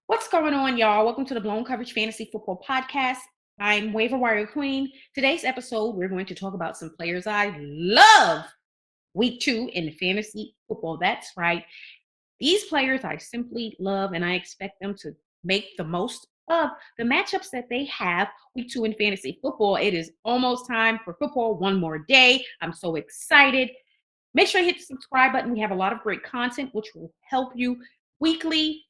What's going on, y'all? Welcome to the Blown Coverage Fantasy Football Podcast. I'm Waiver Wire Queen. Today's episode, we're going to talk about some players I love week 2 in fantasy football. That's right. These players I simply love, and I expect them to make the most of the matchups that they have week 2 in fantasy football. It is almost time for football. One more day. I'm so excited. Make sure you hit the subscribe button. We have a lot of great content which will help you weekly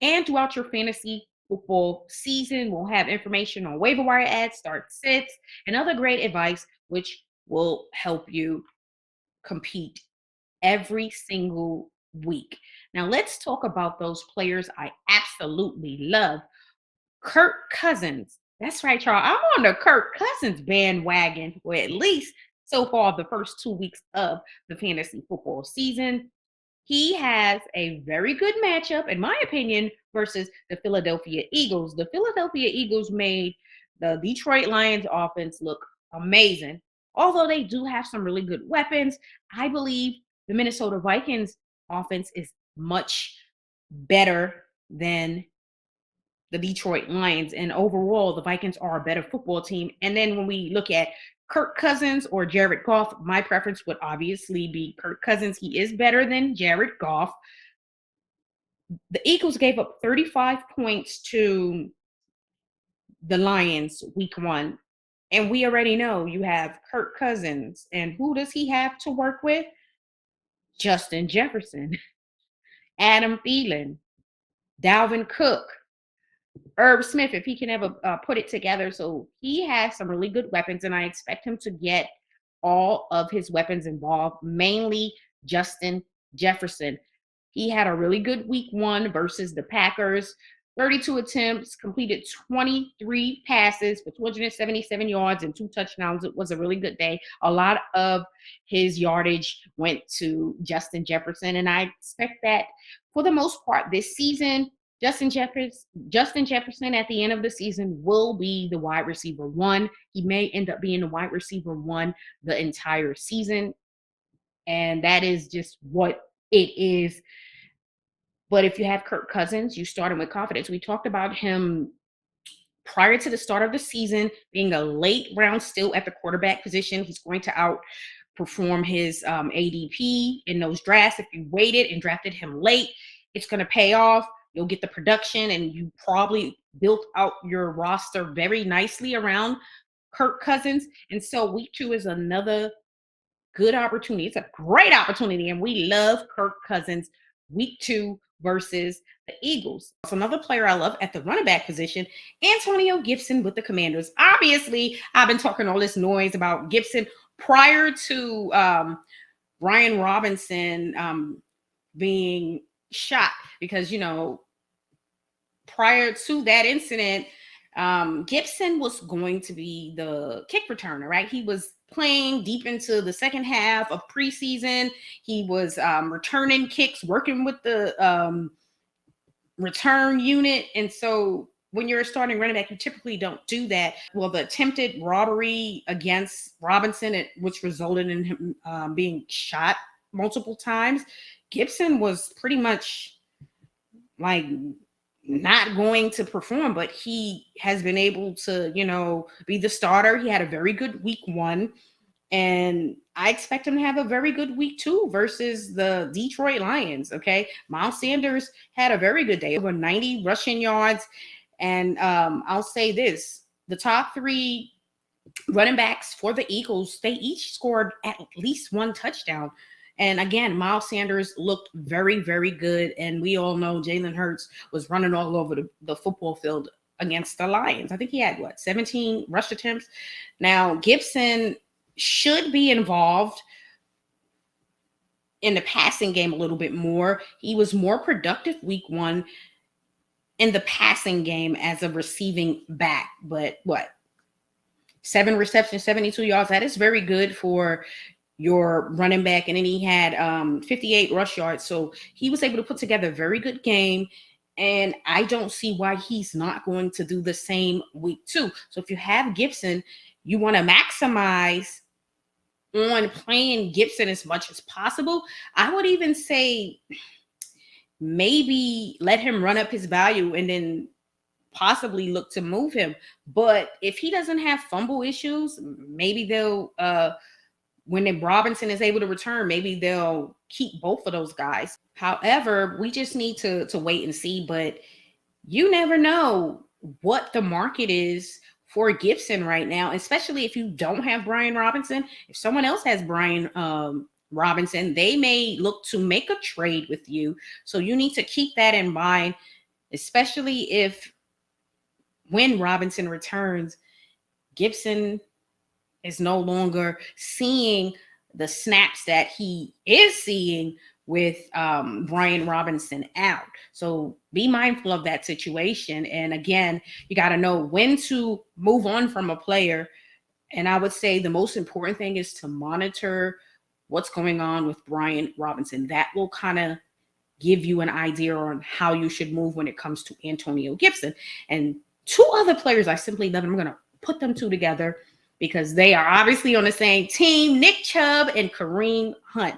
and throughout your fantasy football season. We'll have information on waiver wire ads, start sits, and other great advice which will help you compete every single week. Now let's talk about those players I absolutely love. Kirk Cousins. That's right, y'all. I'm on the Kirk Cousins bandwagon, or at least so far the first 2 weeks of the fantasy football season. He has a very good matchup, in my opinion, versus the Philadelphia Eagles. The Philadelphia Eagles made the Detroit Lions offense look amazing. Although they do have some really good weapons, I believe the Minnesota Vikings offense is much better than the Detroit Lions. And overall, the Vikings are a better football team. And then when we look at Kirk Cousins or Jared Goff, my preference would obviously be Kirk Cousins. He is better than Jared Goff. The Eagles gave up 35 points to the Lions week 1. And we already know you have Kirk Cousins. And who does he have to work with? Justin Jefferson, Adam Thielen, Dalvin Cook, Herb Smith, if he can ever put it together. So he has some really good weapons, and I expect him to get all of his weapons involved, mainly Justin Jefferson. He had a really good week 1 versus the Packers. 32 attempts, completed 23 passes for 277 yards and 2 touchdowns. It was a really good day. A lot of his yardage went to Justin Jefferson, and I expect that for the most part this season, Justin Jefferson at the end of the season will be the wide receiver 1. He may end up being the wide receiver 1 the entire season, and that is just what it is. But if you have Kirk Cousins, you start him with confidence. We talked about him prior to the start of the season being a late round still at the quarterback position. He's going to outperform his ADP in those drafts. If you waited and drafted him late, it's going to pay off. You'll get the production, and you probably built out your roster very nicely around Kirk Cousins. And so week 2 is another good opportunity. It's a great opportunity, and we love Kirk Cousins week 2 versus the Eagles. So another player I love at the running back position, Antonio Gibson with the Commanders. Obviously, I've been talking all this noise about Gibson prior to Brian Robinson being shot, because, prior to that incident, Gibson was going to be the kick returner, right? He was playing deep into the second half of preseason. He was returning kicks, working with the return unit. And so when you're a starting running back, you typically don't do that. Well, the attempted robbery against Robinson, which resulted in him being shot multiple times, Gibson was pretty much like not going to perform, but he has been able to, be the starter. He had a very good week 1, and I expect him to have a very good week 2 versus the Detroit Lions. Okay. Miles Sanders had a very good day, over 90 rushing yards. And I'll say this, the top 3 running backs for the Eagles, they each scored at least 1 touchdown. And again, Miles Sanders looked very, very good. And we all know Jalen Hurts was running all over the football field against the Lions. I think he had, 17 rush attempts. Now, Gibson should be involved in the passing game a little bit more. He was more productive week 1 in the passing game as a receiving back. But 7 receptions, 72 yards. That is very good for your running back. And then he had 58 rush yards. So he was able to put together a very good game. And I don't see why he's not going to do the same week 2. So if you have Gibson, you want to maximize on playing Gibson as much as possible. I would even say maybe let him run up his value and then possibly look to move him. But if he doesn't have fumble issues, maybe they'll when Robinson is able to return, maybe they'll keep both of those guys. However, we just need to wait and see. But you never know what the market is for Gibson right now, especially if you don't have Brian Robinson. If someone else has Brian Robinson, they may look to make a trade with you. So you need to keep that in mind, especially if when Robinson returns, Gibson is no longer seeing the snaps that he is seeing with Brian Robinson out. So be mindful of that situation. And again, you got to know when to move on from a player. And I would say the most important thing is to monitor what's going on with Brian Robinson. That will kind of give you an idea on how you should move when it comes to Antonio Gibson. And two other players I simply love, and I'm going to put them two together because they are obviously on the same team, Nick Chubb and Kareem Hunt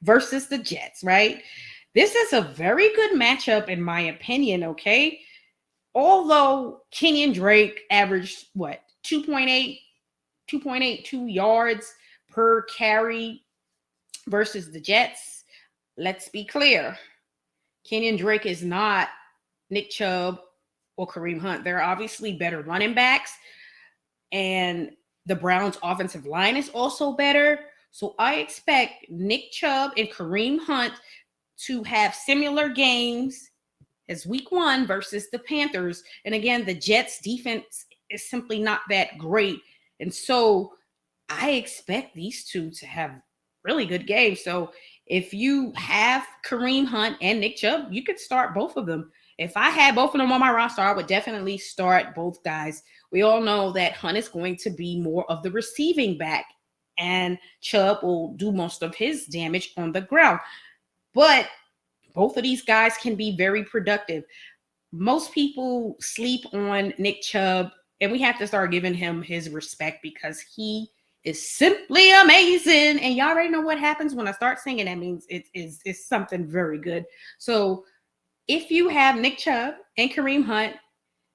versus the Jets, right? This is a very good matchup in my opinion, okay? Although Kenyon Drake averaged, 2.82 yards per carry versus the Jets. Let's be clear. Kenyon Drake is not Nick Chubb or Kareem Hunt. They're obviously better running backs. And the Browns' offensive line is also better. So I expect Nick Chubb and Kareem Hunt to have similar games as week 1 versus the Panthers. And again, the Jets' defense is simply not that great. And so I expect these two to have really good games. So if you have Kareem Hunt and Nick Chubb, you could start both of them. If I had both of them on my roster, I would definitely start both guys. We all know that Hunt is going to be more of the receiving back, and Chubb will do most of his damage on the ground. But both of these guys can be very productive. Most people sleep on Nick Chubb, and we have to start giving him his respect because he is simply amazing. And y'all already know what happens when I start singing. That means it's something very good. So if you have Nick Chubb and Kareem Hunt,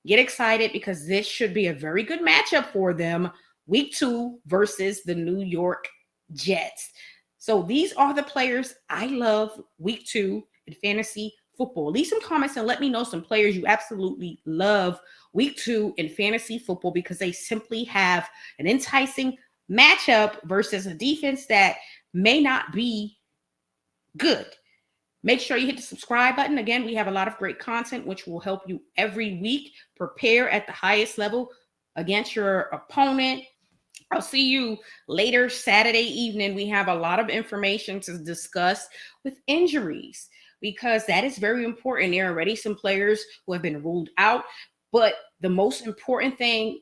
get excited because this should be a very good matchup for them. Week 2 versus the New York Jets. So these are the players I love week 2 in fantasy football. Leave some comments and let me know some players you absolutely love week 2 in fantasy football because they simply have an enticing matchup versus a defense that may not be good. Make sure you hit the subscribe button. Again, we have a lot of great content which will help you every week prepare at the highest level against your opponent. I'll see you later Saturday evening. We have a lot of information to discuss with injuries because that is very important. There are already some players who have been ruled out, but the most important thing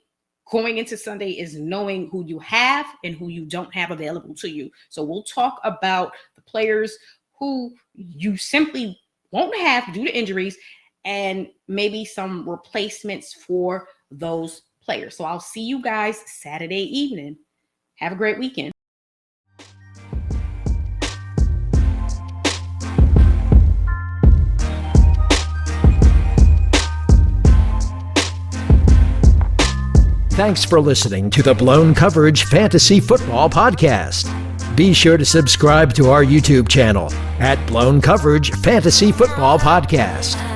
going into Sunday is knowing who you have and who you don't have available to you. So we'll talk about the players who you simply won't have due to injuries and maybe some replacements for those players. So I'll see you guys Saturday evening. Have a great weekend. Thanks for listening to the Blown Coverage Fantasy Football Podcast. Be sure to subscribe to our YouTube channel at Blown Coverage Fantasy Football Podcast.